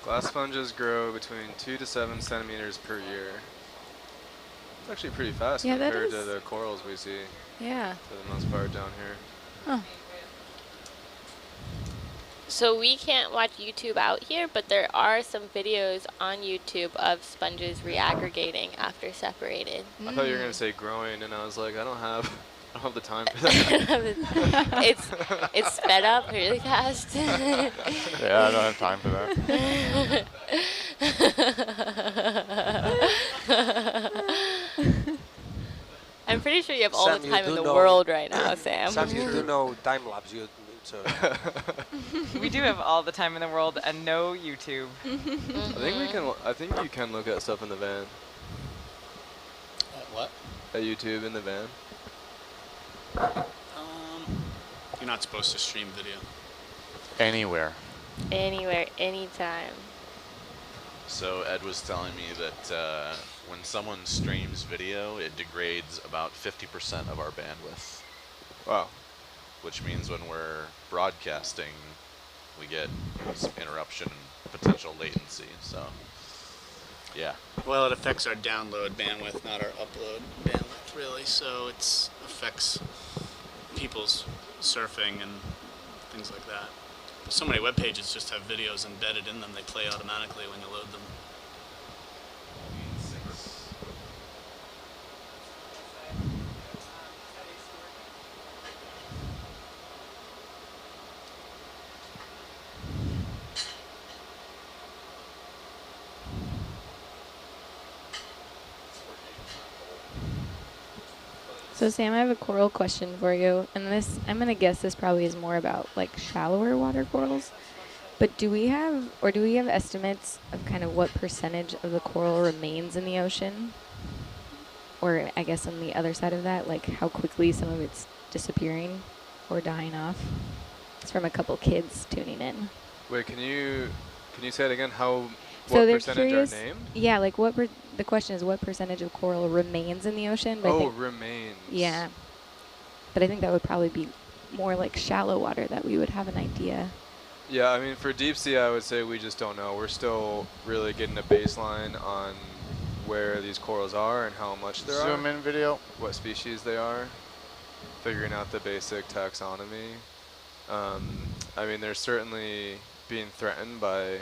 Glass sponges grow between 2 to 7 centimeters per year. It's actually pretty fast compared to the corals we see. Yeah. For the most part down here. Huh. So we can't watch YouTube out here, but there are some videos on YouTube of sponges reaggregating after separated. I thought you were going to say growing, and I was like, I don't have the time for that. It's sped up really fast. Yeah, I don't have time for that. I'm pretty sure you have all Sam, the time in the world right now, Sam. Sam, you do know time lapse. So. We do have all the time in the world and no YouTube. I think you can look at stuff in the van. At what? At YouTube in the van. You're not supposed to stream video. Anywhere. Anywhere, anytime. So Ed was telling me that when someone streams video, it degrades about 50% of our bandwidth. Wow. Which means when we're broadcasting, we get some interruption and potential latency. So, yeah. Well, it affects our download bandwidth, not our upload bandwidth, really. So it affects people's surfing and things like that. But so many web pages just have videos embedded in them. They play automatically when you load them. So Sam, I have a coral question for you, and this, I'm gonna guess this probably is more about like shallower water corals, but do we have estimates of kind of what percentage of the coral remains in the ocean? Or I guess on the other side of that, like how quickly some of it's disappearing or dying off? It's from a couple kids tuning in. Wait, can you say it again? What percentage are named? Yeah, like the question is what percentage of coral remains in the ocean? But remains. Yeah. But I think that would probably be more like shallow water that we would have an idea. Yeah, I mean, for deep sea, I would say we just don't know. We're still really getting a baseline on where these corals are and how much there are. Zoom in video. What species they are. Figuring out the basic taxonomy. I mean, they're certainly being threatened by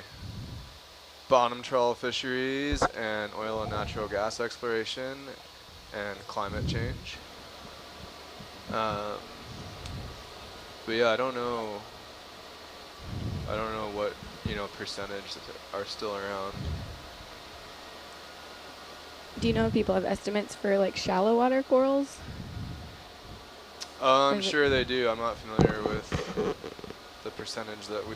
bottom trawl fisheries and oil and natural gas exploration and climate change. But yeah, I don't know what, percentage are still around. Do you know if people have estimates for like shallow water corals? I'm sure they do. I'm not familiar with the percentage that we...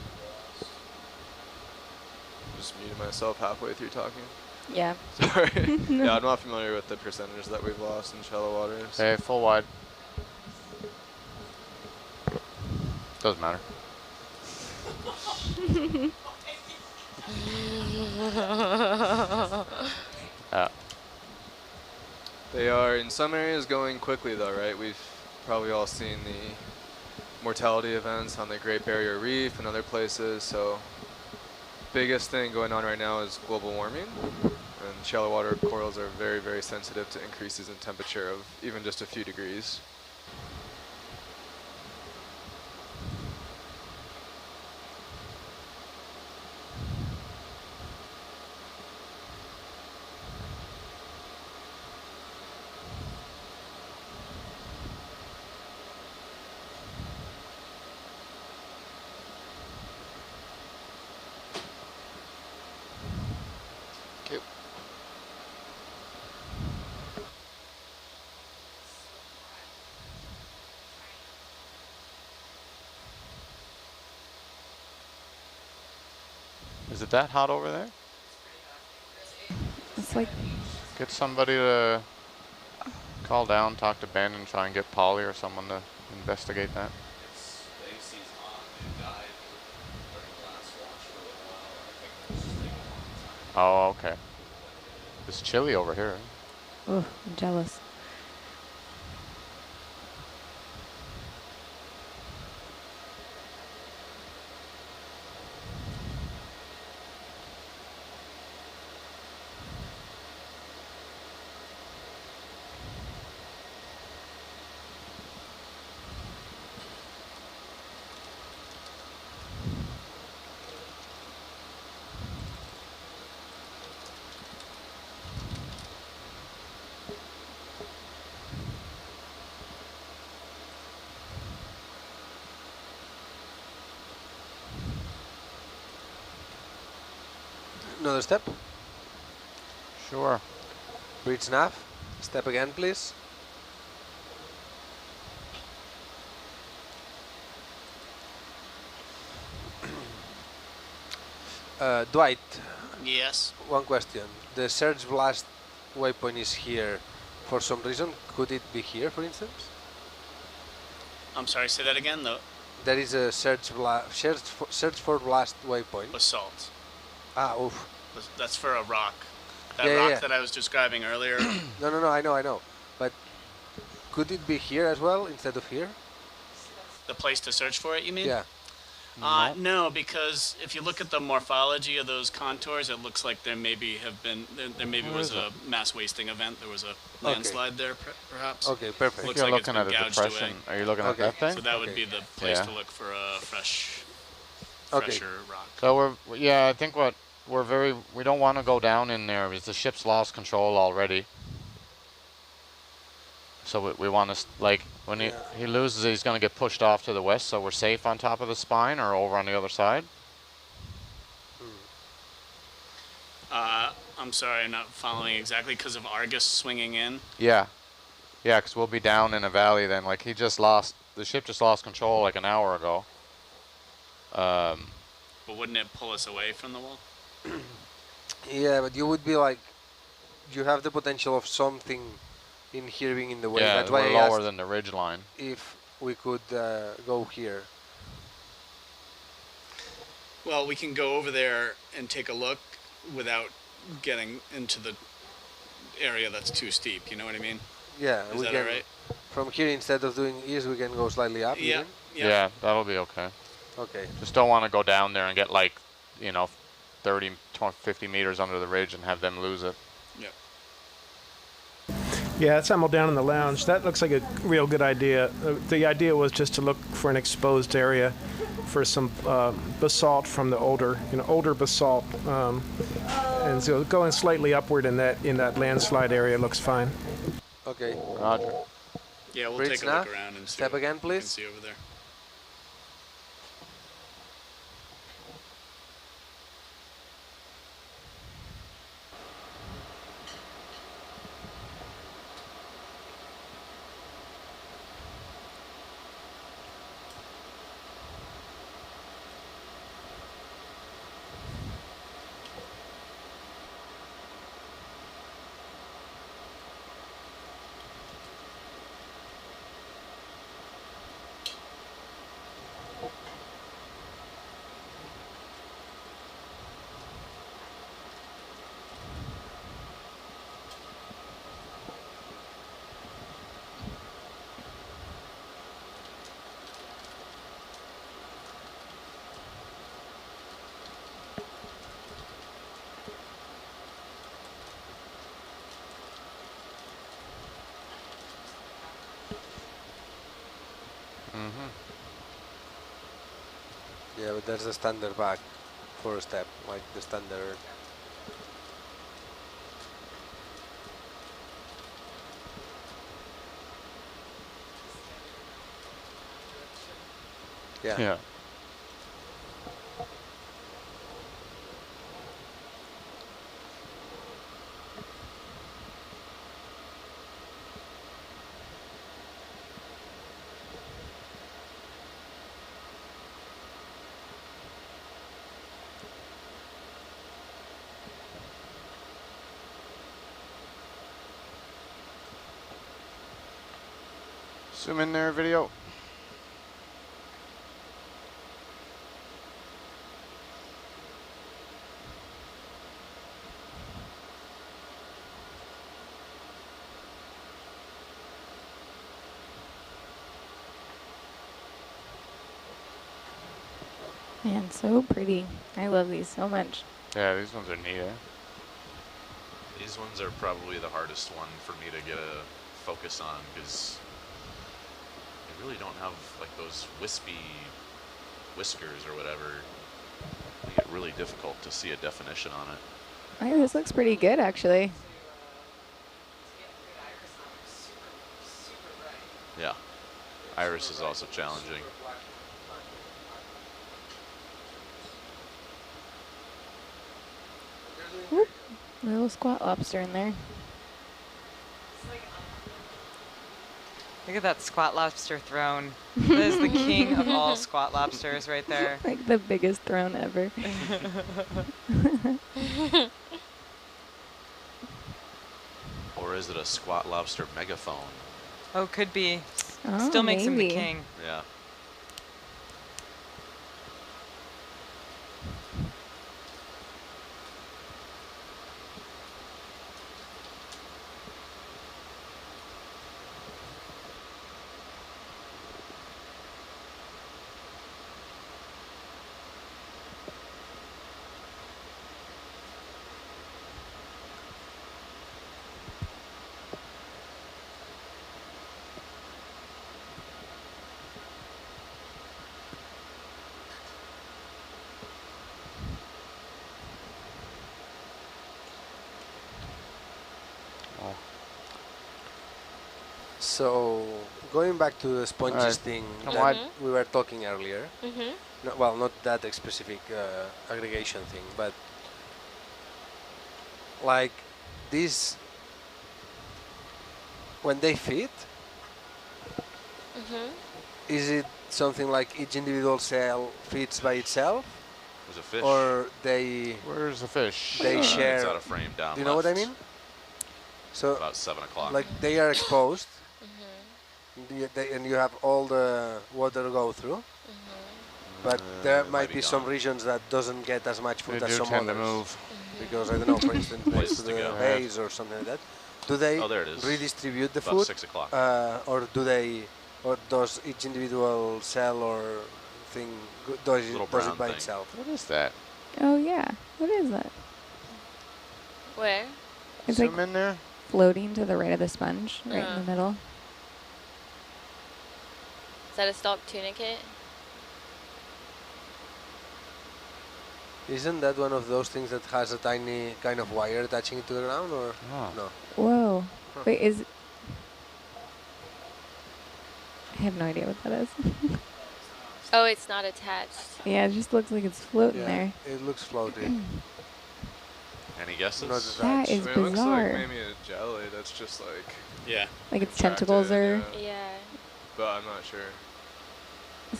Just muted myself halfway through talking. Yeah. Sorry. Yeah, I'm not familiar with the percentage that we've lost in shallow waters. Okay, full wide. Doesn't matter. They are in some areas going quickly though, right? We've probably all seen the mortality events on the Great Barrier Reef and other places, so biggest thing going on right now is global warming, and shallow water corals are very, very sensitive to increases in temperature of even just a few degrees. Is it that hot over there? It's like... Get somebody to call down, talk to Ben, and try and get Polly or someone to investigate that. Oh, okay. It's chilly over here. Oh, I'm jealous. Another step. Sure. Bridge nav. Step again, please. Dwight, Yes. one question. The search blast waypoint is here for some reason. Could it be here, for instance? I'm sorry, say that again, the There is a search for blast waypoint. basalt. Ah, oof. That's for a rock. That Yeah, rock yeah. that I was describing earlier. No, I know. But could it be here as well instead of here? The place to search for it, you mean? Yeah. No, because if you look at the morphology of those contours, it looks like there maybe was a mass wasting event. There was a landslide there, perhaps. Okay, perfect. Looks You're like it's looking at been a gouged depression. away. Are you looking at that thing? So that would be the place Yeah. to look for a fresher rock. So I think we don't want to go down in there because the ship's lost control already. So we want to, like, when he loses it, he's going to get pushed off to the west, so we're safe on top of the spine or over on the other side? I'm sorry, I'm not following exactly because of Argus swinging in. Yeah. Yeah, because we'll be down in a valley then. Like, the ship just lost control like an hour ago. But wouldn't it pull us away from the wall? Yeah, but you would be like, you have the potential of something in here being in the way. Yeah, That's why we're I lower asked than the ridge line. if we could go here. Well, we can go over there and take a look without getting into the area that's too steep. You know what I mean? Yeah, Is we that can. alright? From here, instead of doing east, we can go slightly up. Yeah. even? Yeah, that'll be okay. Okay. Just don't want to go down there and get like, 30, 50 meters under the ridge and have them lose it. Yep. Yeah, it's ammo down in the lounge. That looks like a real good idea. The idea was just to look for an exposed area for some basalt from the older basalt, and so going slightly upward in that landslide area looks fine. Okay. Roger. Yeah, we'll Bridge take a nav. look around and see Step what again, we can please. see over there. Yeah, but there's a standard back for a step, like the standard. Yeah. Yeah. Zoom in there, video. Man, so pretty. I love these so much. Yeah, these ones are neat, eh? These ones are probably the hardest one for me to get a focus on because they really don't have like those wispy whiskers or whatever. Make it really difficult to see a definition on it. Hey, this looks pretty good, actually. Yeah. Iris is also challenging. Whoop. Little squat lobster in there. Look at that squat lobster throne. That is the king of all squat lobsters right there. Like the biggest throne ever. Or is it a squat lobster megaphone? Oh, could be. Oh, Still makes him the maybe. king. Yeah. Oh. So going back to the sponges Alright. thing Come that on. we were talking earlier. Mhm. No, well, not that specific aggregation thing, but like this, when they fit, Mhm. is it something like each individual cell fits by itself, There's a fish. or they Where's the fish? They It's share? out of frame down. Do you know what I left, mean? So About 7 o'clock. like they are exposed, Mhm. and you have all the water go through, but there it might be be some gone. regions that doesn't get as much They food as do some tend to others. move. Because I don't know, for instance, next Places to to the go. bays or something like that, do they Oh, there it is. redistribute the About food, 6 o'clock. or do they, or does each individual cell or thing does Little it brown by thing. itself? What is that? Oh yeah. What is that? Where? It's Zoom like in there. floating to the right of the sponge, right in the middle. Is that a stalk tunicate? Isn't that one of those things that has a tiny kind of wire attaching it to the ground, or Oh. no? Whoa. Wait, is... I have no idea what that is. Oh, it's not attached. Yeah, it just looks like it's floating there. It looks floaty. Any guesses? Not That attached. is It looks bizarre. like maybe a jelly that's just like Yeah. Like its contracted, tentacles are yeah, Yeah. but I'm not sure.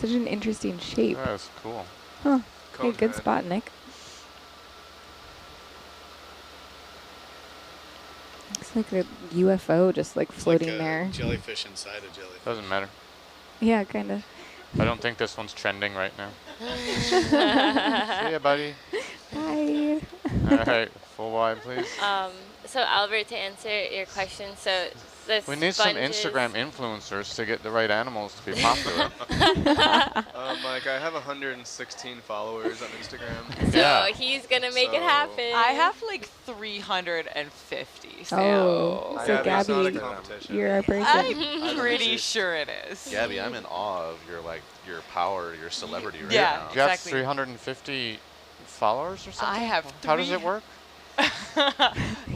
such an interesting shape. That's cool. Huh. Hey, good Conehead. spot, Nick. Looks like a UFO just like It's floating like a there. jellyfish inside a jellyfish. Doesn't matter. Yeah, kind of. I don't think this one's trending right now. See ya, buddy. Bye. All right, full wide, please. So Albert, to answer your question, so the We need some sponges- Instagram influencers to get the right animals to be popular. Like I have 116 followers on Instagram. So Yeah. he's gonna make it So- happen. I have like 350. So Oh, I so have- it's not a Gabby, competition. you're a person. I'm pretty sure it is. Gabby, I'm in awe of your power, your celebrity right Yeah. now. You have Exactly. 350 followers or something? I have How does it work?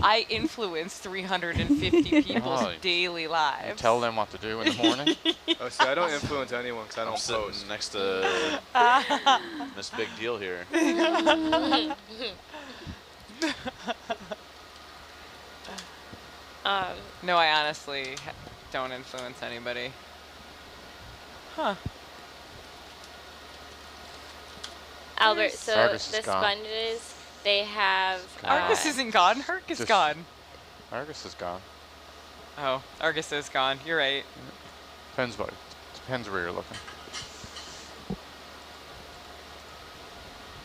I influence 350 people's Oh, daily You lives. tell them what to do in the morning? Oh, see, I don't influence anyone because I I'm don't sitting post. next to Miss Big Deal here. No, I honestly don't influence anybody. Huh. Albert, so Argus is the gone. sponges, they have. Argus isn't gone. Herc is Just- gone. Argus is gone. Oh, Argus is gone. You're right. Depends where you're looking.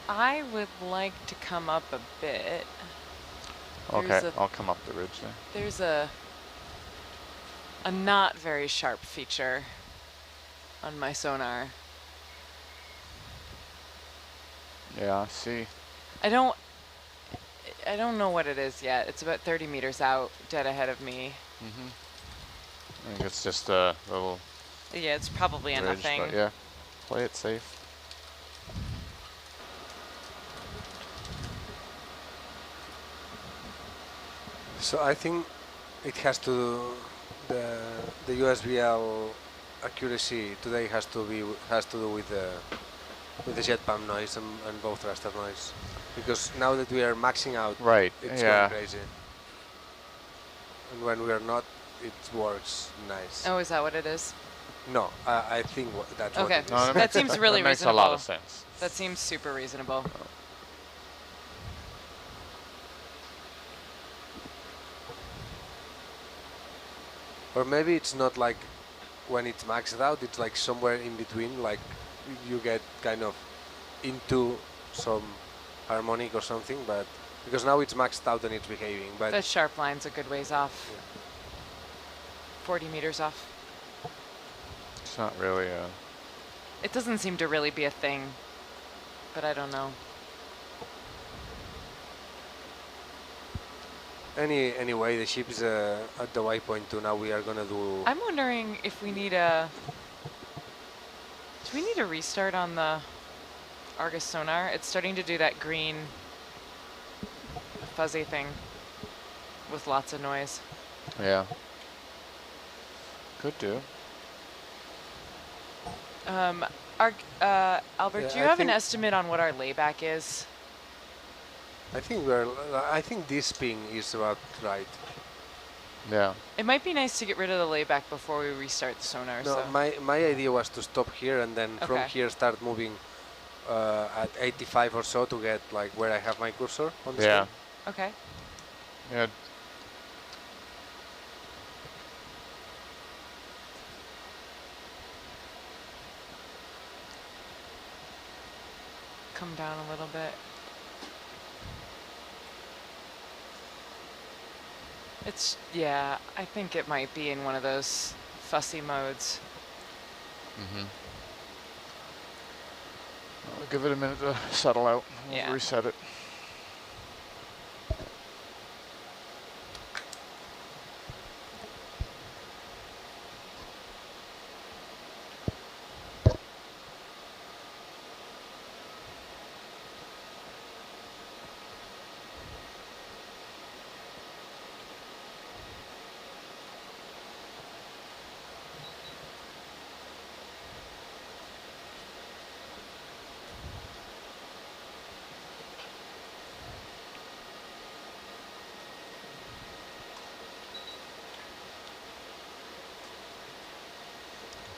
I would like to come up a bit. Okay, There's a- I'll come up the ridge there. There's a not very sharp feature on my sonar. Yeah, I see. I don't know what it is yet. It's about 30 meters out, dead ahead of me. I think it's just a little Yeah, it's probably a ridge, nothing. but yeah, play it safe. So I think it has to the USBL accuracy today has to do with the jet pump noise and both thruster noise. Because now that we are maxing out, Right. it's Yeah. going crazy. And when we are not, it works nice. Oh, is that what it is? No, I think that's what Okay. it is. No, That seems really that makes reasonable. a lot of sense. That seems super reasonable. Or maybe it's not like when it's maxed out, it's like somewhere in between, like you get kind of into some harmonic or something, but because now it's maxed out and it's behaving, but The sharp line's a good ways off. Yeah. 40 meters off. It's not really a... It doesn't seem to really be a thing, but I don't know. anyway, the ship is at the waypoint 2. Now we are gonna do. I'm wondering if we need a... Do we need a restart on the Argus sonar? It's starting to do that green fuzzy thing with lots of noise. Yeah. Could do. Albert, Yeah, do you I have an think- estimate on what our layback is? I think this ping is about right. Yeah. It might be nice to get rid of the layback before we restart the sonar. No, so. my idea was to stop here and then from Okay. here start moving at 85 or so to get like where I have my cursor on the Yeah. screen. Okay. Yeah. Come down a little bit. It's, yeah, I think it might be in one of those fussy modes. Mm-hmm. I'll give it a minute to settle out. We'll Yeah. reset it.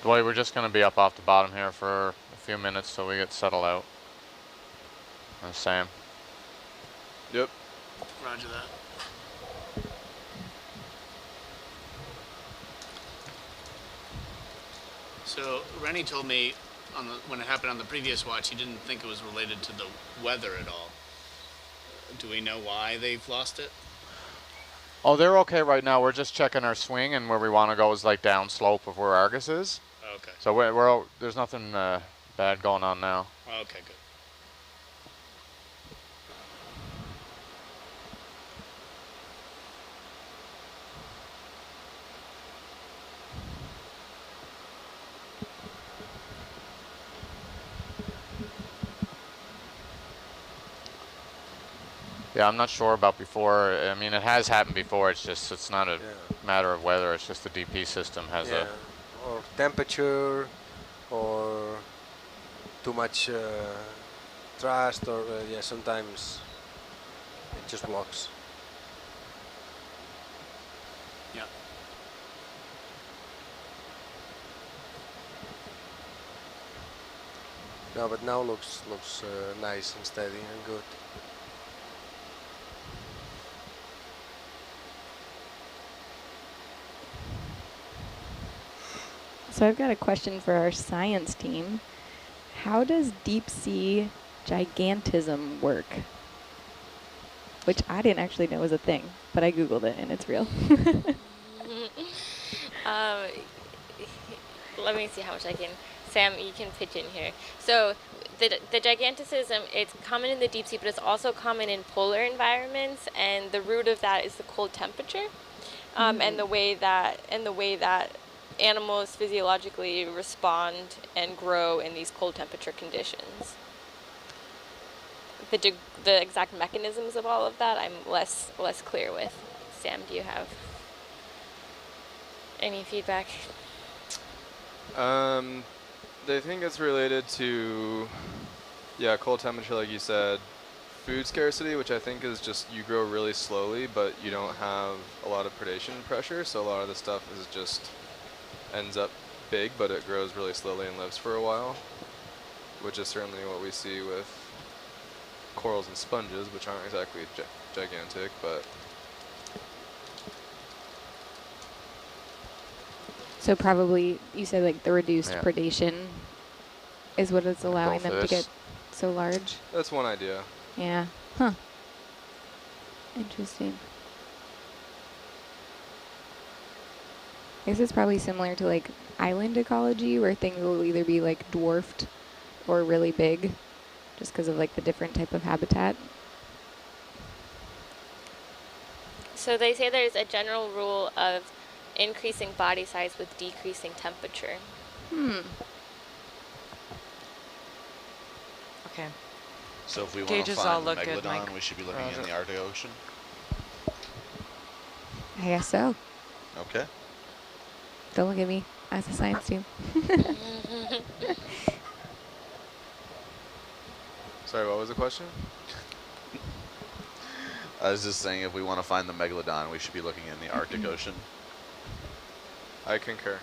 Dwight, we're just going to be up off the bottom here for a few minutes till we get settled out. And Sam. Yep. Roger that. So Rennie told me when it happened on the previous watch, he didn't think it was related to the weather at all. Do we know why they've lost it? Oh, they're okay right now. We're just checking our swing, and where we want to go is like down slope of where Argus is. Okay. So there's nothing bad going on now. Okay, good. Yeah, I'm not sure about before. I mean, it has happened before. It's not a Yeah. matter of weather. It's just the DP system has Yeah. Or temperature, or too much thrust, or yeah, sometimes it just blocks. Yeah. No, but now looks nice and steady and good. So I've got a question for our science team. How does deep sea gigantism work? Which I didn't actually know was a thing, but I Googled it and it's real. Let me see how much I can. Sam, you can pitch in here. So the giganticism, it's common in the deep sea, but it's also common in polar environments, and the root of that is the cold temperature, and the way that animals physiologically respond and grow in these cold temperature conditions. The exact mechanisms of all of that, I'm less clear with. Sam, do you have any feedback? They think it's related to, yeah, cold temperature, like you said, food scarcity, which I think is just you grow really slowly, but you don't have a lot of predation pressure, so a lot of the stuff is just ends up big, but it grows really slowly and lives for a while, which is certainly what we see with corals and sponges, which aren't exactly gigantic, but So probably you said like the reduced predation is what is allowing them to get so large. that's one idea. Yeah. Huh. Interesting. I guess it's probably similar to like island ecology where things will either be like dwarfed or really big just because of like the different type of habitat. So they say there's a general rule of increasing body size with decreasing temperature. Okay. So if we want to Gauges all find the look good, megalodon, Mike. we should be looking in the Arctic Ocean. I guess so. Okay. Don't look at me. As a science team. Sorry, what was the question? I was just saying if we want to find the megalodon, we should be looking in the Arctic Ocean. I concur.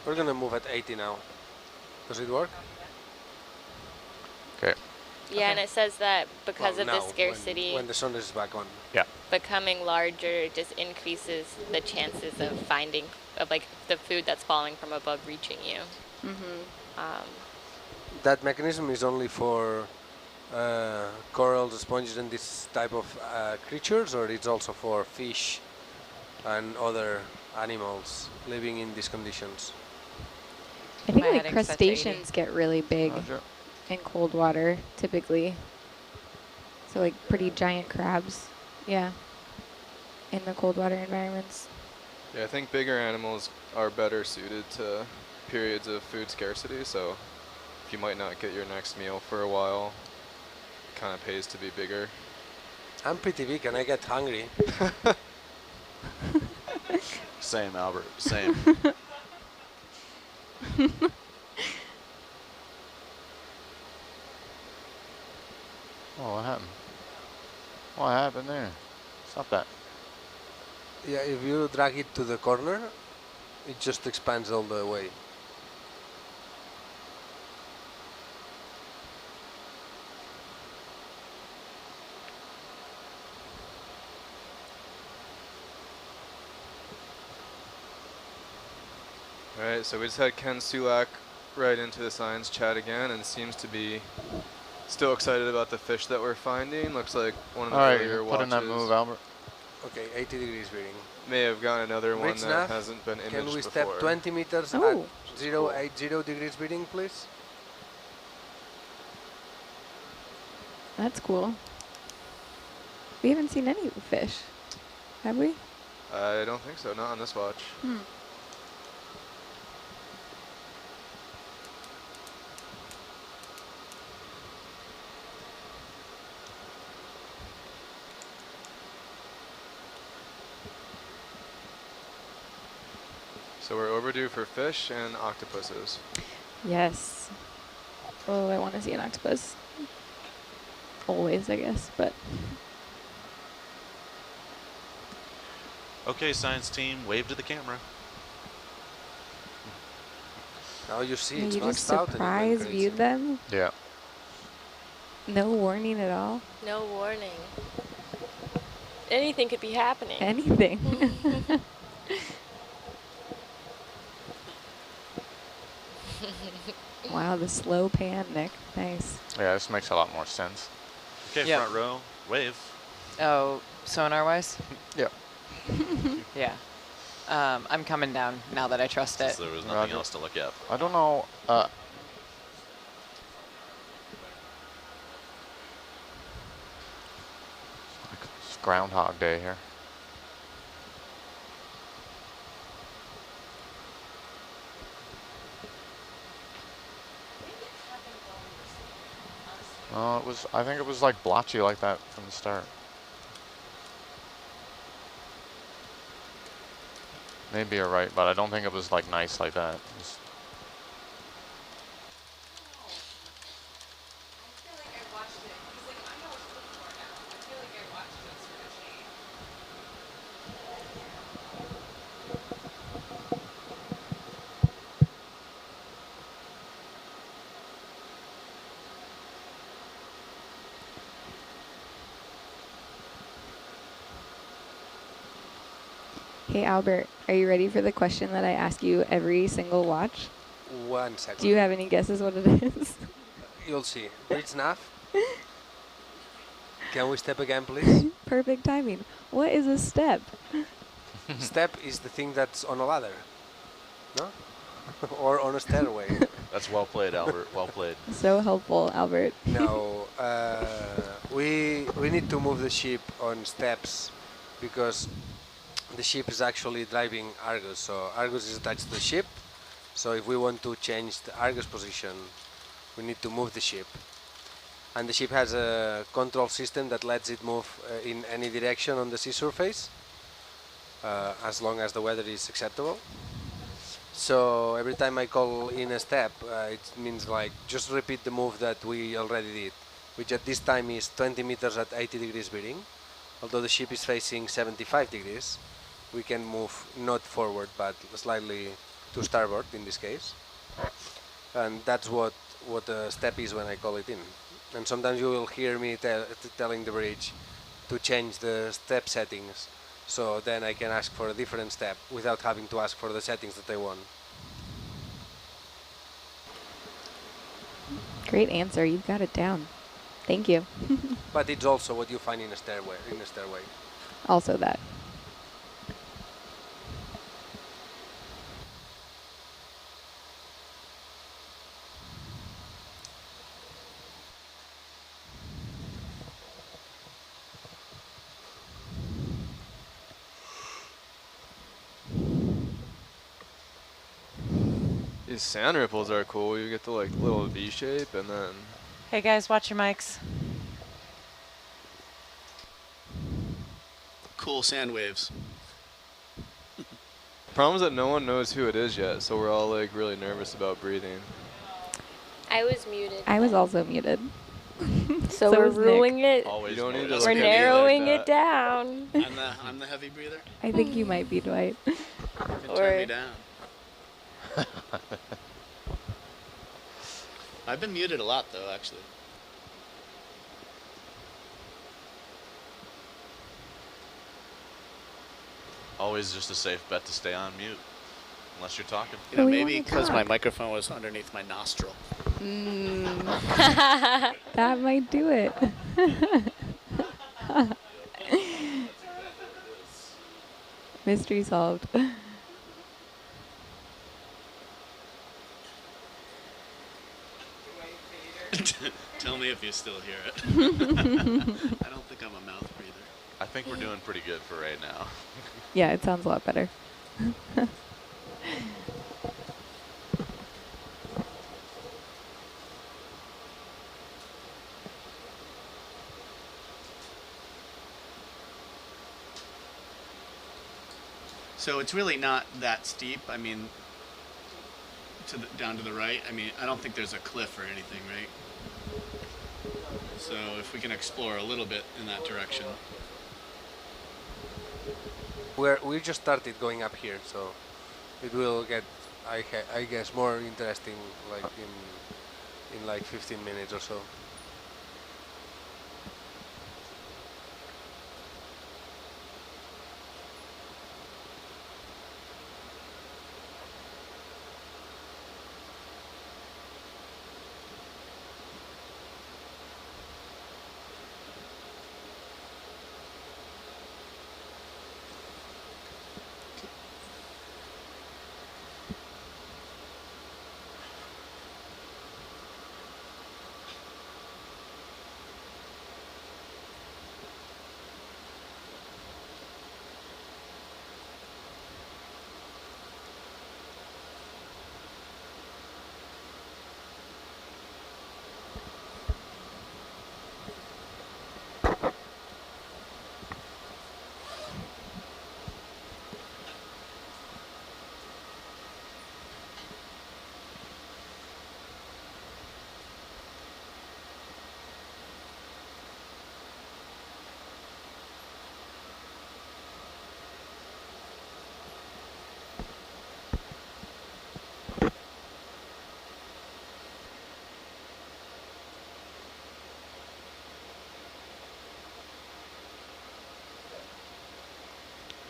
We're gonna move at 80 now. Does it work? Okay. Yeah, and it says that because Well, of the now, scarcity, when the sun is back on. becoming larger just increases the chances of finding, of like the food that's falling from above reaching you. That mechanism is only for corals, sponges, and this type of creatures, or it's also for fish and other animals living in these conditions? I think My like heading's set to 80. crustaceans get really big Roger. in cold water typically. So like pretty giant crabs. Yeah. In the cold water environments. Yeah, I think bigger animals are better suited to periods of food scarcity, so if you might not get your next meal for a while, it kind of pays to be bigger. I'm pretty big and I get hungry. Same, Albert. Same. Oh, what happened? What happened there? Stop that. Yeah, if you drag it to the corner, it just expands all the way. Alright, so we just had Ken Sulak right into the science chat again and seems to be still excited about the fish that we're finding. Looks like one of the All right, earlier put in that watches move, Albert. Okay, 80 degrees reading. may have gotten another one Rich that enough? hasn't been imaged Can we before. step 20 meters Oh. at 080 degrees reading, please? That's cool. We haven't seen any fish, have we? I don't think so, not on this watch. So we're overdue for fish and octopuses. Yes. Oh, I want to see an octopus. Always, I guess, but Okay, science team, wave to the camera. Now you see you it's just maxed out. and it went surprise crazy. viewed them. Yeah. No warning at all. No warning. Anything could be happening. Anything. Wow, the slow pan, Nick. Nice. Yeah, this makes a lot more sense. Okay, Yep. front row, wave. Oh, sonar-wise? Yeah. Yeah. I'm coming down now that I trust Since it. there was nothing Roger. else to look at. I don't know. It's Groundhog Day here. It was. I think it was like blotchy like that from the start. Maybe you're right, but I don't think it was like nice like that. It was Hey, Albert, are you ready for the question that I ask you every single watch? 1 second. Do you have any guesses what it is? You'll see. Bridge nav. Can we step again, please? Perfect timing. What is a step? Step is the thing that's on a ladder, no? Or on a stairway. That's well played, Albert. Well played. So helpful, Albert. No, we need to move the ship on steps because the ship is actually driving Argus. So Argus is attached to the ship. So if we want to change the Argus position, we need to move the ship. And the ship has a control system that lets it move in any direction on the sea surface, as long as the weather is acceptable. So every time I call in a step, it means like just repeat the move that we already did, which at this time is 20 meters at 80 degrees bearing. Although the ship is facing 75 degrees, we can move not forward but slightly to starboard in this case. And that's what a step is when I call it in. And sometimes you will hear me telling the bridge to change the step settings, so then I can ask for a different step without having to ask for the settings that I want. Great answer. You've got it down. Thank you. But it's also what you find in a stairway. Also that. These sand ripples are cool. You get the like little V shape and then. Hey guys, watch your mics. Cool sand waves. Problem is that no one knows who it is yet, so we're all like really nervous about breathing. I was muted. I was also muted. So So we're was Nick. ruling it. Always You don't need to notice We're look me at me like narrowing that. it down. I'm the heavy breather. I think you might be, Dwight. You can turn me down. I've been muted a lot though, actually. Always just a safe bet to stay on mute, unless you're talking. You know, we maybe wanna because my talk. microphone was underneath my nostril. That might do it. Mystery solved. Tell me if you still hear it. I don't think I'm a mouth breather. I think we're doing pretty good for right now. Yeah, it sounds a lot better. So it's really not that steep. I mean, down to the right. I mean, I don't think there's a cliff or anything, right? So if we can explore a little bit in that direction. We just started going up here, so it will get, I guess, more interesting like in like 15 minutes or so.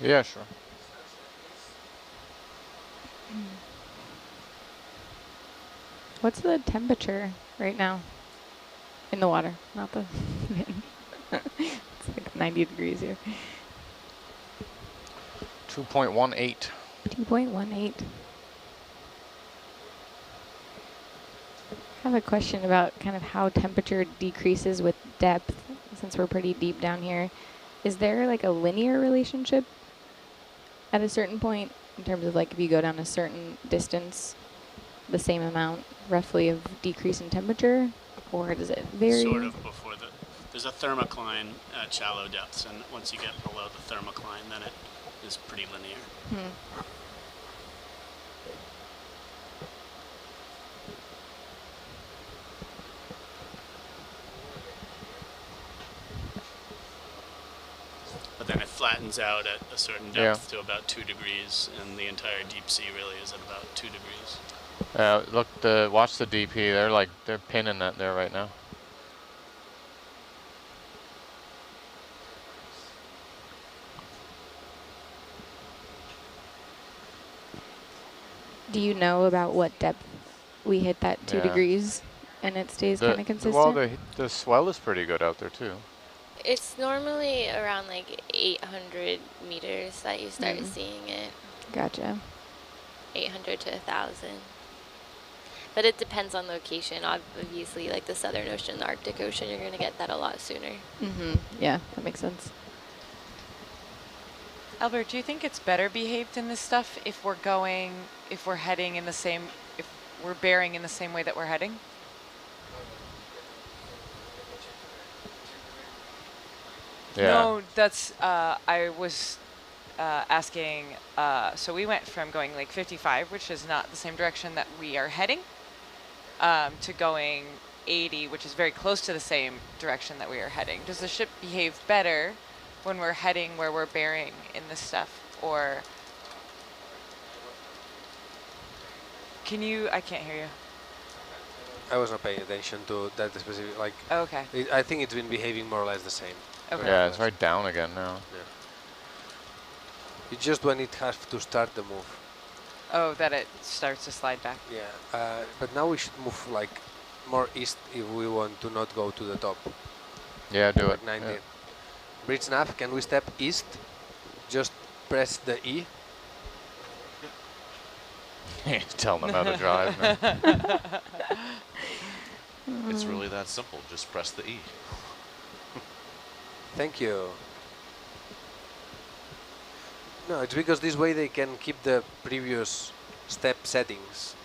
Yeah, sure. What's the temperature right now in the water? Not the. It's like 90 degrees here. 2.18. 2.18. I have a question about kind of how temperature decreases with depth, since we're pretty deep down here. Is there like a linear relationship at a certain point in terms of like if you go down a certain distance, the same amount roughly of decrease in temperature, or does it vary? Sort of before there's a thermocline at shallow depths, and once you get below the thermocline, then it is pretty linear. But then it flattens out at a certain depth to about 2 degrees, and the entire deep sea really is at about 2 degrees. Look, watch the DP. They're pinning that there right now. Do you know about what depth we hit that 2 degrees and it stays kind of consistent? Well, the swell is pretty good out there too. It's normally around like 800 meters that you start seeing it. Gotcha. 800 to 1,000. But it depends on location. Obviously, like the Southern Ocean, the Arctic Ocean, you're going to get that a lot sooner. Yeah, that makes sense. Albert, do you think it's better behaved in this stuff if we're heading in the same, if we're bearing in the same way that we're heading? Yeah. No, that's, I was asking, so we went from going like 55, which is not the same direction that we are heading, to going 80, which is very close to the same direction that we are heading. Does the ship behave better when we're heading where we're bearing in this stuff? Or can you, I can't hear you. I was not paying attention to that specific, like, Okay. I think it's been behaving more or less the same. Okay. Yeah, it's right down again now. Yeah. It's just when it has to start the move. Oh, that it starts to slide back. Yeah, but now we should move like more east if we want to not go to the top. Yeah, do like it. 19. Yeah. Bridge nav, can we step east? Just press the E. Telling them how to drive. Man. It's really that simple. Just press the E. Thank you. No, it's because this way they can keep the previous step settings.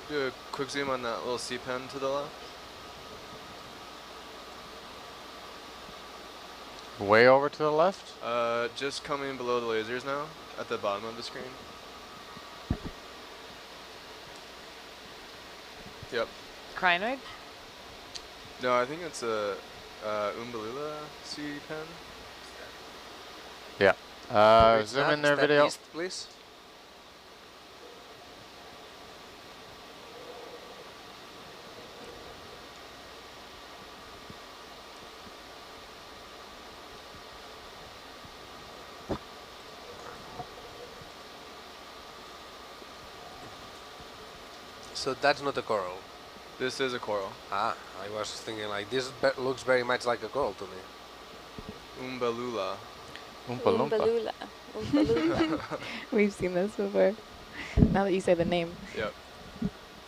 Do a quick zoom on that little C-pen to the left. Way over to the left? Just coming below the lasers now, at the bottom of the screen. Yep. Crinoid? No, I think it's a Umbalula sea pen. Yeah. Zoom in there, Step video. east, please. So that's not a coral. This is a coral. Ah, I was thinking like this looks very much like a coral to me. Umbalula. Oompa Loompa. Oombalula. Oombalula. We've seen this before. Now that you say the name. Yep.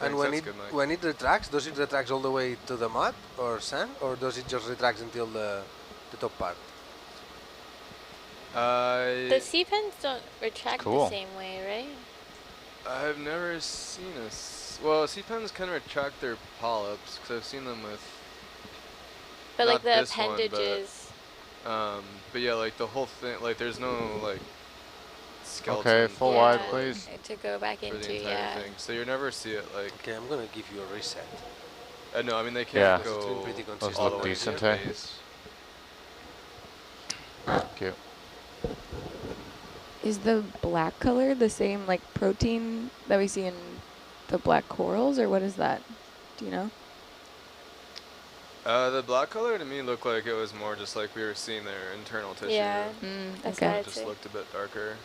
And Thanks, that's good, Mike. when it retracts, does it retract all the way to the mud or sand, or does it just retract until the top part? The sea pens don't retract Cool. the same way, right? I've never seen well, sea pens can retract their polyps because I've seen them with. But like Not the this one, but- appendages. But yeah, like the whole thing, like there's no like skeleton. Okay, full Yeah, wide, please. To go back For the into, entire yeah. thing, so you never see it like. Okay, I'm gonna give you a reset. No, I mean they Yeah. can't It's been go pretty Those consistent. all the look way decent, to the eh? base. Cute. Is the black color the same like protein that we see in the black corals, or what is that? Do you know? The black color to me looked like it was more just like we were seeing their internal tissue. Yeah. That's Okay. what It I'd just say. looked a bit darker.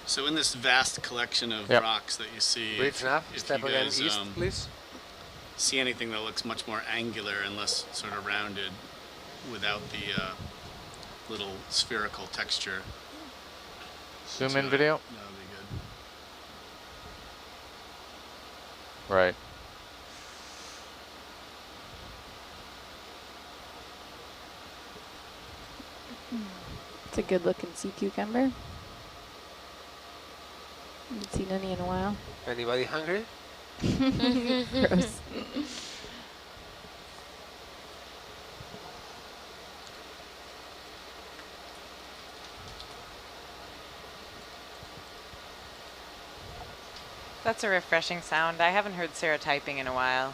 So in this vast collection of Yep. rocks that you see, Bridge nav, if step you again guys, east, please. see anything that looks much more angular and less sort of rounded without the little spherical texture. Zoom in video. That would be good. Right. It's a good looking sea cucumber. Haven't seen any in a while. Anybody hungry? Gross. That's a refreshing sound. I haven't heard Sarah typing in a while.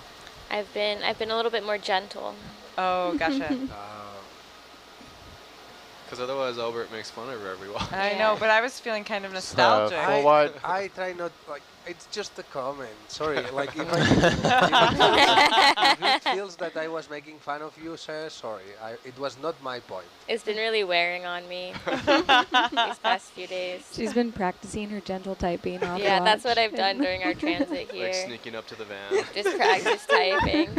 I've been a little bit more gentle. Oh, gotcha. Because otherwise Albert makes fun of her every while. I Yeah. know, but I was feeling kind of nostalgic. full wide. I try not, like, it's just a comment. Sorry, like, if it feels that I was making fun of you, sir, sorry. It was not my point. It's been really wearing on me these past few days. She's been practicing her gentle typing off Yeah, that's what watch. I've done during our transit Like here. sneaking up to the van. Just practice typing.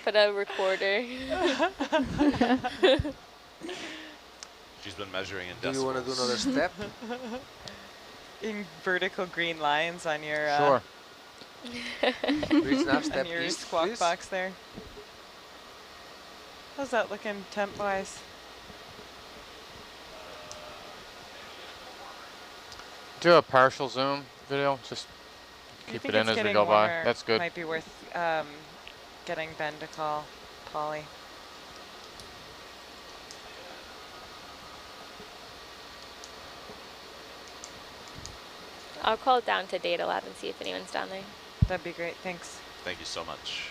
Put a recorder. She's been measuring in Do decibels. you want to do another step? In vertical green lines on your Sure. Bridge nav, on step your east, squawk please. box there. How's that looking temp wise? Do a partial zoom video. Just I keep think it in it's as we getting go by. warmer. That's good. Might be worth getting Ben to call Polly. I'll call down to Data Lab and see if anyone's down there. That'd be great. Thanks. Thank you so much.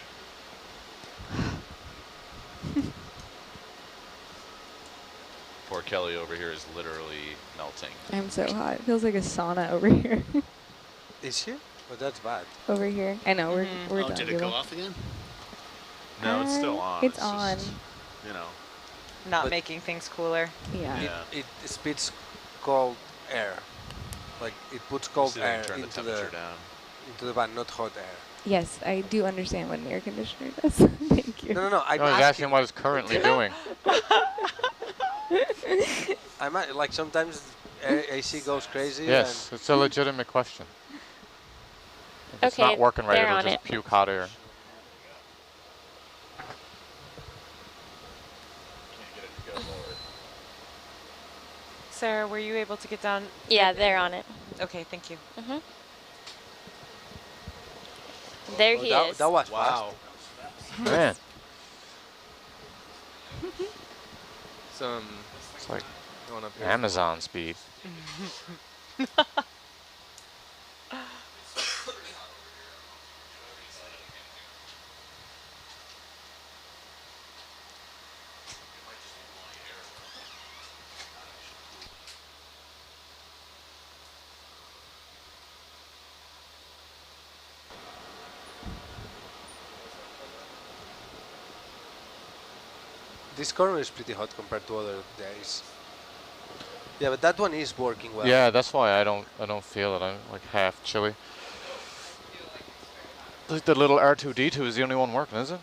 Poor Kelly over here is literally melting. I'm so hot. It feels like a sauna over here. Is she? Oh, that's bad. over here. I know, we're Oh, done. did it go off again? No, it's still on. It's on. Just, you know. Not But- making things cooler. Yeah. Yeah. It spits cold air. Like it puts cold See if I air can turn the into temperature down. the van, not hot air. Yes, I do understand what an air conditioner does. Thank you. No. I'm I was asking. asking what it's currently doing. Like sometimes AC goes crazy. Yes, it's a legitimate question. If it's Okay, not working right, they're it'll on just it. puke hot air. Sarah, were you able to get down? Yeah, they're on it. Okay, thank you. There Oh, he that, is. that was Wow. Man, Some. it's like Going up here. Amazon speed. This corner is pretty hot compared to other days. Yeah, but that one is working well. Yeah, that's why I don't feel it. I'm like half chilly. I think the little R2D2 is the only one working, is it?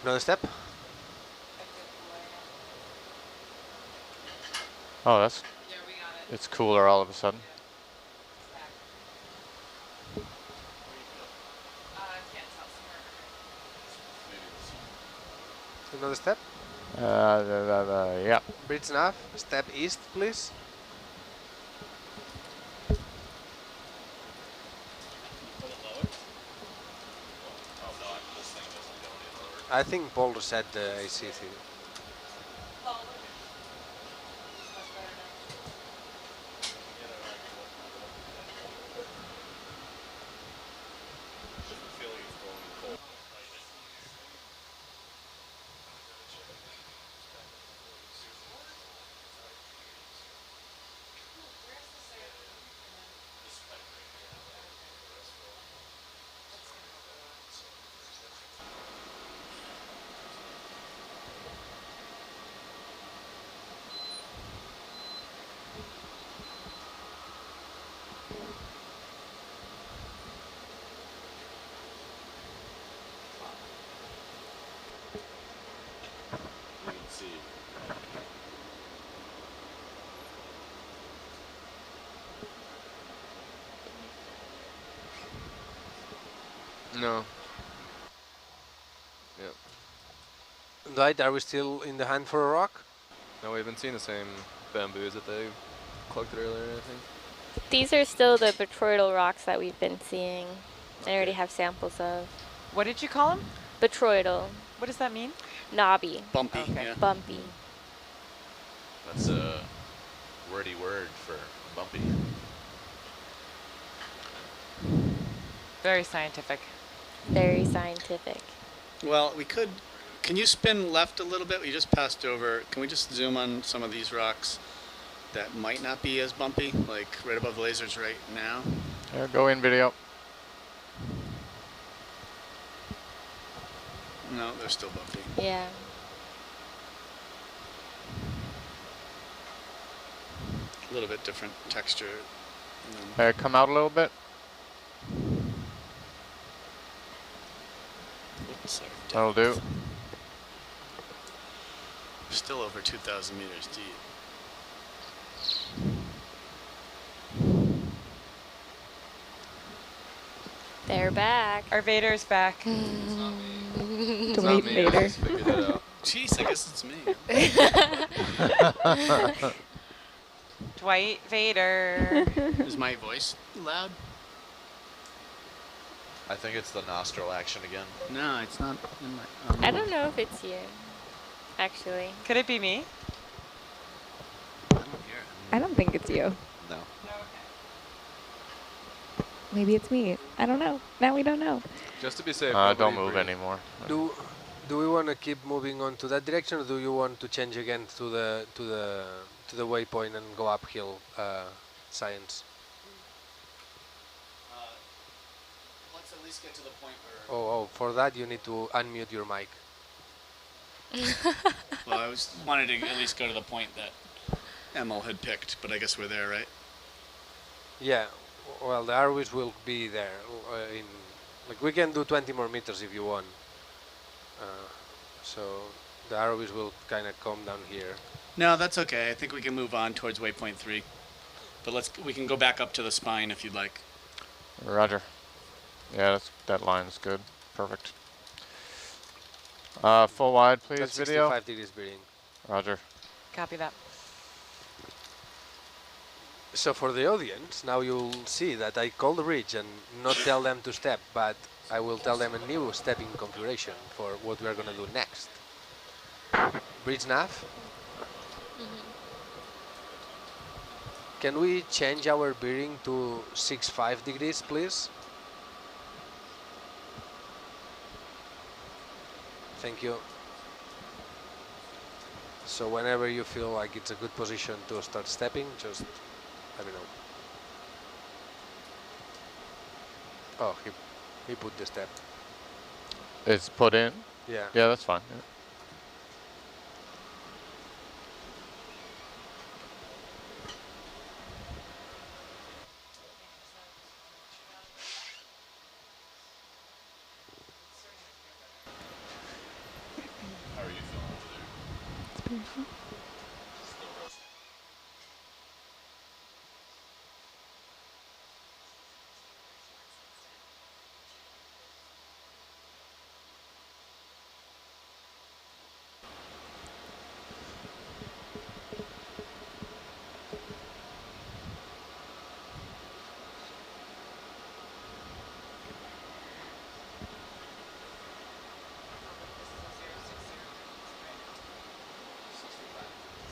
Another step. Oh, that's. It's cooler all of a sudden. Another step. Yeah. Bridge nav. Step east, please. I think Paul reset the AC thing. No. Yep. Right, are we still in the hand for a rock? No, we haven't seen the same bamboos that they collected earlier, I think. These are still the botryoidal rocks that we've been seeing. I already have samples of. What did you call them? Botryoidal. What does that mean? Knobby. Bumpy, Okay. yeah. Bumpy. That's a wordy word for bumpy. Very scientific. Very scientific. Well, we could. Can you spin left a little bit? We just passed over. Can we just zoom on some of these rocks that might not be as bumpy, like right above the lasers right now? Go in video. No, they're still bumpy. Yeah. A little bit different texture. Come out a little bit. What's our That'll do. depth? Still over 2,000 meters deep. They're back. Our Vader's back. It's Dwight not me, I Vader. just figured it out. Jeez, I guess it's me. Dwight Vader. Is my voice loud? I think it's the nostril action again. No, it's not in my... I don't know if it's you, actually. Could it be me? I don't hear it. I don't think it's you. No. Maybe it's me. I don't know. Now we don't know. Just to be safe. Don't nobody move breathe. anymore. Do Do we want to keep moving on to that direction, or do you want to change again to the waypoint and go uphill, science? Let's at least get to the point where. Oh, for that you need to unmute your mic. Well, I wanted to at least go to the point that Emil had picked, but I guess we're there, right? Yeah. Well, the ROVs will be there. Like we can do 20 more meters if you want. So the ROVs will kind of come down here. No, that's okay. I think we can move on towards waypoint 3. But we can go back up to the spine if you'd like. Roger. Yeah, that line's good. Perfect. Full wide, please, That's video. 65 degrees bearing. Roger. Copy that. So for the audience, now you'll see that I call the bridge and not tell them to step, but I will tell them a new stepping configuration for what we are going to do next. Bridge nav. Can we change our bearing to 65 degrees, please? Thank you. So whenever you feel like it's a good position to start stepping, just let me know. Oh, he put the step. It's put in? Yeah. Yeah, that's fine. Yeah. How are you feeling over there? It's beautiful. Still roasting.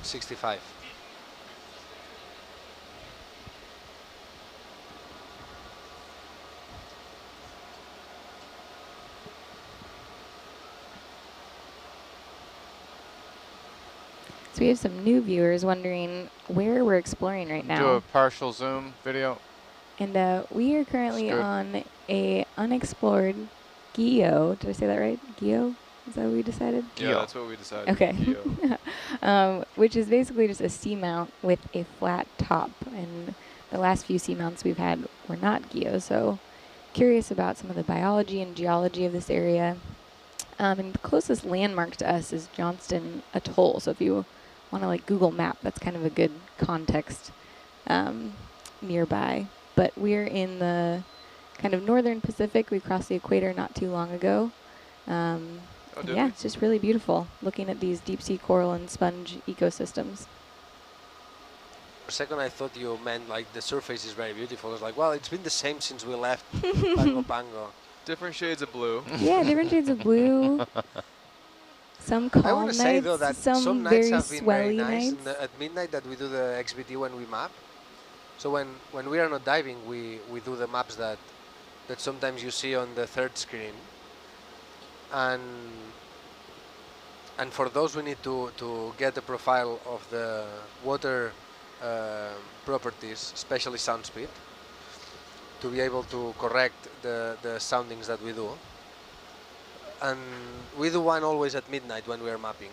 $65. 65. So we have some new viewers wondering where we're exploring right now. Do a partial zoom video. And we are currently on a unexplored geo. Did I say that right? Geo? Is that what we decided? Yeah, that's what we decided. Okay. Geo. Which is basically just a seamount with a flat top. And the last few seamounts we've had were not geo. So curious about some of the biology and geology of this area. And the closest landmark to us is Johnston Atoll. So if you want to like Google map, that's kind of a good context nearby. But we're in the kind of northern Pacific. We crossed the equator not too long ago. Yeah, it's just really beautiful looking at these deep sea coral and sponge ecosystems. For a second I thought you meant like the surface is very beautiful. I was like, well, it's been the same since we left Pago Pago. Different shades of blue. Yeah, different shades of blue. Some calm I want to say though that some nights very have been very swelly nice. nights. At midnight that we do the XBT when we map. So when we are not diving, we do the maps that sometimes you see on the third screen. And for those we need to get a profile of the water properties, especially sound speed, to be able to correct the soundings that we do. And we do one always at midnight when we are mapping.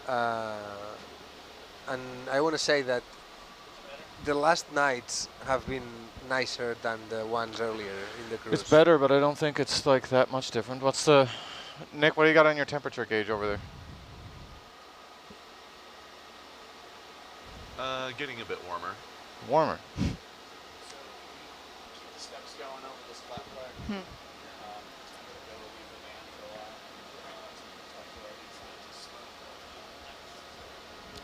And I want to say that the last nights have been nicer than the ones earlier in the cruise. It's better, but I don't think it's like that much different. What's the... Nick, what do you got on your temperature gauge over there? Getting a bit warmer. Warmer. So keep the steps going over this platform.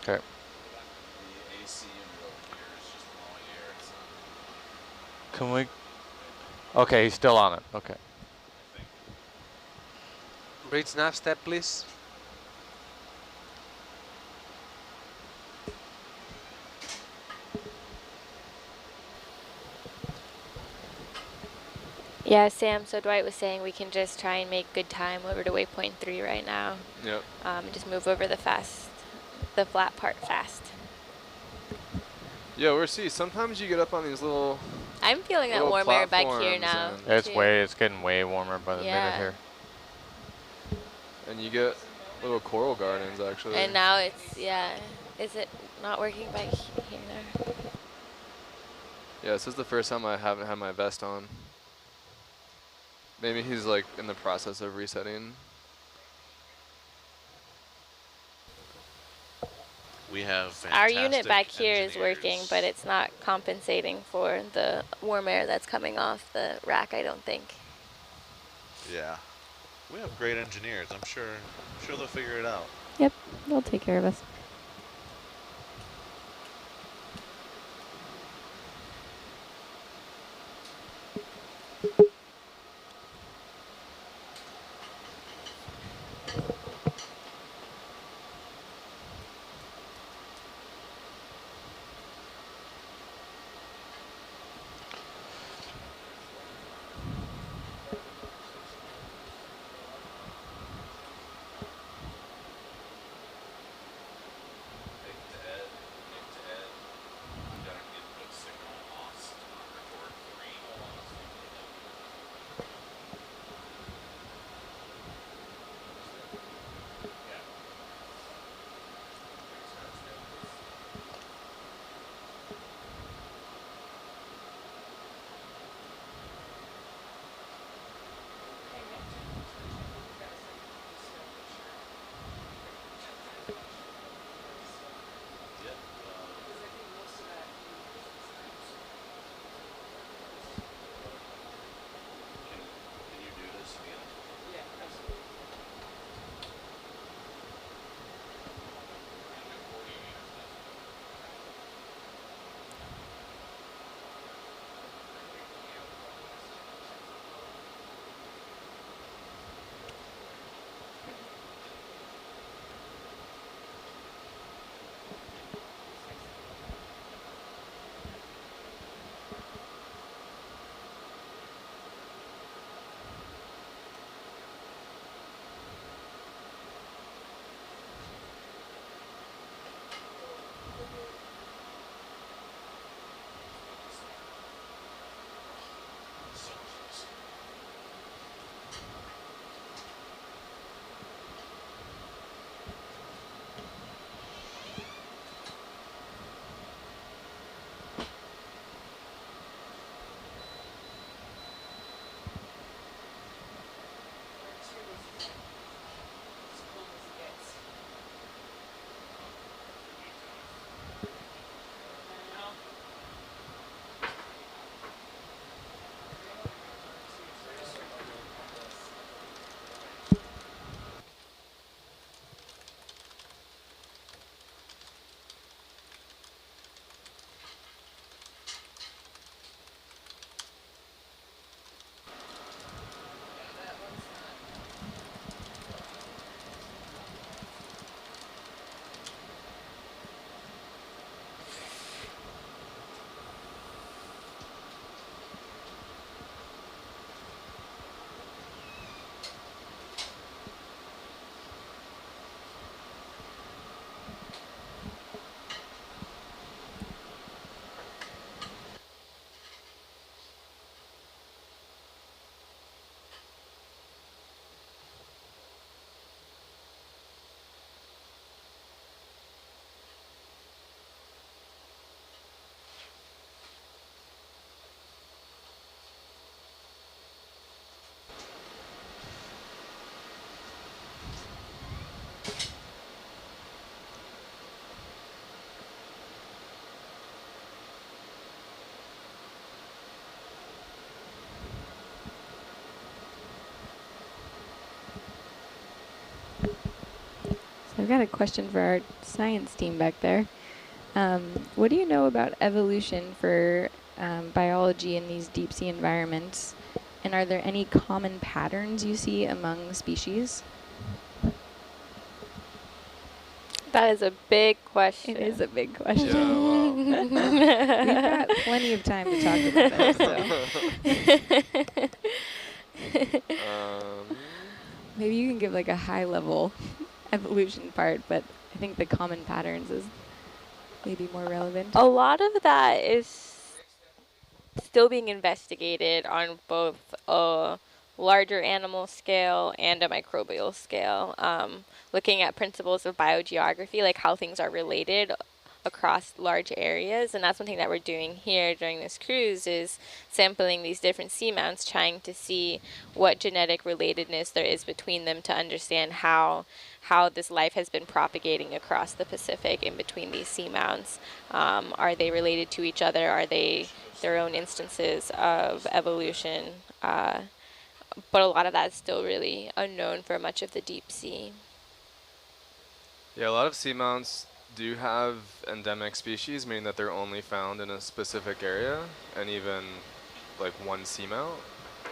Okay. The AC unit over here is just blowing air. It's not, Can we... Okay, he's still on it. Okay. I think. Bridge nav step, please. Yeah, Sam, so Dwight was saying we can just try and make good time over to waypoint 3 right now. Yep. Just move over the flat part fast. Yeah, we're see. Sometimes you get up on these little. I'm feeling that Little warm air back here platforms now. and- It's getting way warmer by the minute Yeah. here. And you get little coral gardens actually. And now it's, yeah. Is it not working back here now? Yeah, this is the first time I haven't had my vest on. Maybe he's like in the process of resetting. We have Our fantastic unit back here is working, engineers. but it's not compensating for the warm air that's coming off the rack, I don't think. Yeah. We have great engineers. I'm sure they'll figure it out. Yep, they'll take care of us. Can you do this again? I've got a question for our science team back there. What do you know about evolution for biology in these deep sea environments? And are there any common patterns you see among species? That is a big question. It is a big question. Yeah, wow. We've got plenty of time to talk about it. So. Maybe you can give like a high level evolution part, but I think the common patterns is maybe more relevant. A lot of that is still being investigated on both a larger animal scale and a microbial scale. Looking at principles of biogeography, like how things are related across large areas, and that's one thing that we're doing here during this cruise is sampling these different seamounts, trying to see what genetic relatedness there is between them to understand how this life has been propagating across the Pacific in between these seamounts. Are they related to each other? Are they their own instances of evolution? But a lot of that is still really unknown for much of the deep sea. Yeah, a lot of seamounts do have endemic species, meaning that they're only found in a specific area, and even like one seamount.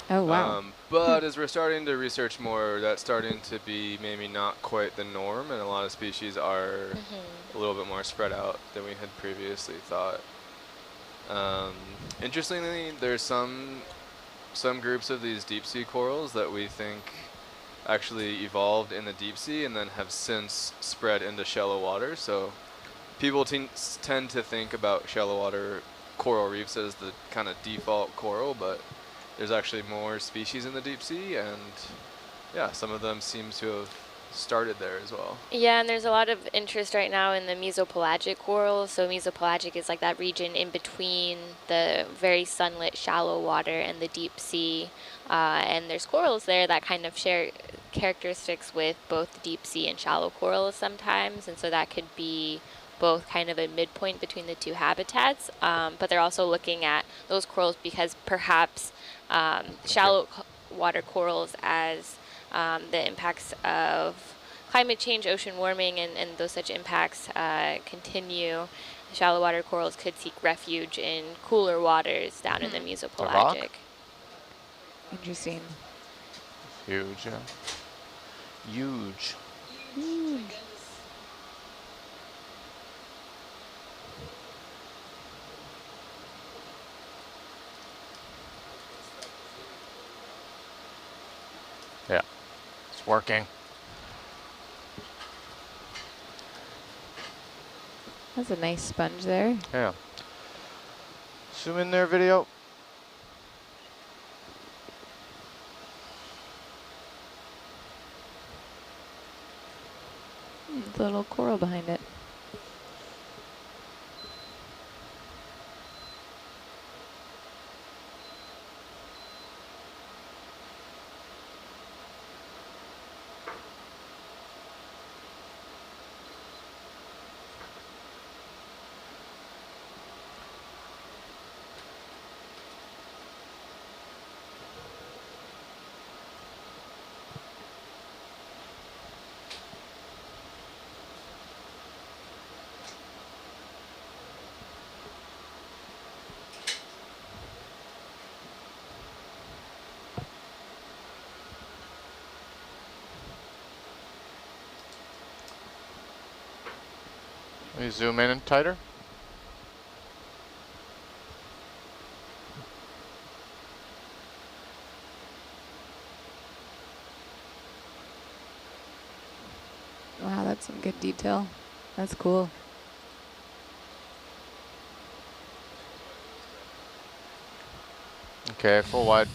Oh, wow. But as we're starting to research more, that's starting to be maybe not quite the norm, and a lot of species are a little bit more spread out than we had previously thought. Interestingly, there's some groups of these deep sea corals that we think actually evolved in the deep sea and then have since spread into shallow water. So people tend to think about shallow water coral reefs as the kind of default coral, but there's actually more species in the deep sea, and yeah, some of them seem to have started there as well. Yeah, and there's a lot of interest right now in the mesopelagic corals. So mesopelagic is like that region in between the very sunlit shallow water and the deep sea. And there's corals there that kind of share characteristics with both the deep sea and shallow corals sometimes. And so that could be both kind of a midpoint between the two habitats. But they're also looking at those corals because perhaps shallow water corals, as the impacts of climate change, ocean warming, and those such impacts continue, shallow water corals could seek refuge in cooler waters down in the mesopelagic. Interesting. Huge, yeah. Huge. Yeah, it's working. That's a nice sponge there. Yeah. Zoom in there, video. The little coral behind it. Let me zoom in and tighter. Wow, that's some good detail. That's cool. Okay, full wide.